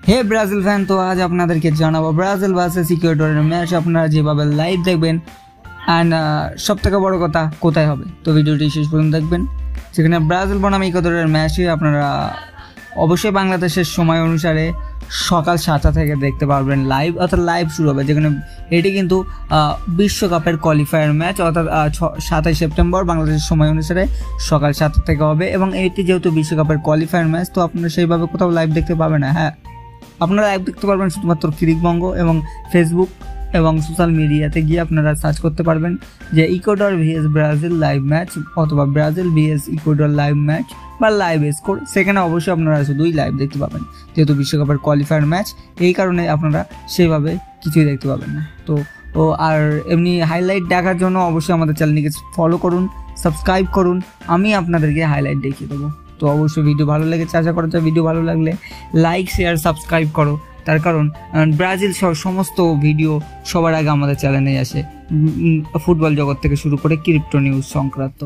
হে Brazil fan, তো আজ আপনাদেরকে জানাবো ব্রাজিল ভার্সেস ইকুয়েডরের ম্যাচ আপনারা যেভাবে লাইভ দেখবেন অ্যান্ড সব থেকে বড় কথা কোথায় হবে। তো ভিডিওটি শেষ পর্যন্ত দেখবেন। যেখানে ব্রাজিল বনাম ইকুয়েডরের ম্যাচে আপনারা অবশ্যই বাংলাদেশের সময় অনুসারে সকাল 7টা থেকে দেখতে পারবেন লাইভ, অর্থাৎ লাইভ শুরু হবে। যেখানে এটি কিন্তু বিশ্বকাপের কোয়ালিফায়ার ম্যাচ, অর্থাৎ 27 সেপ্টেম্বর বাংলাদেশের সময় অনুসারে সকাল 7টা থেকে হবে। এবং এটি যেহেতু বিশ্বকাপের কোয়ালিফায়ার ম্যাচ, তো আপনারা সেইভাবে কোথাও লাইভ দেখতে পাবেন না। হ্যাঁ, আপনারা লাইভ দেখতে পারবেন শুধুমাত্র ক্রিকবঙ্গ এবং ফেসবুক এবং সোশ্যাল মিডিয়াতে গিয়ে আপনারা সার্চ করতে পারবেন যে Ecuador VS Brazil live match অথবা Brazil VS Ecuador live match বা লাইভ স্কোর। সেখানে অবশ্যই আপনারা শুধুই লাইভ দেখতে পাবেন, যেহেতু বিশ্বকাপের কোয়ালিফায়ার ম্যাচ, এই কারণে আপনারা সেইভাবে কিছুই দেখতে পাবেন না। তো আর এমনি হাইলাইট দেখার জন্য অবশ্যই আমাদের চ্যানেলটিকে ফলো করুন, সাবস্ক্রাইব করুন, আমি আপনাদেরকে হাইলাইট দেখিয়ে দেবো। তো অবশ্যই ভিডিও ভালো লেগেছে, আশা করা যায় ভিডিও ভালো লাগলে লাইক শেয়ার সাবস্ক্রাইব করো। তার কারণ ব্রাজিল সহ সমস্ত ভিডিও সবার আগে আমাদের চ্যানেলে আসে, ফুটবল জগৎ থেকে শুরু করে ক্রিপ্টো নিউজ সংক্রান্ত।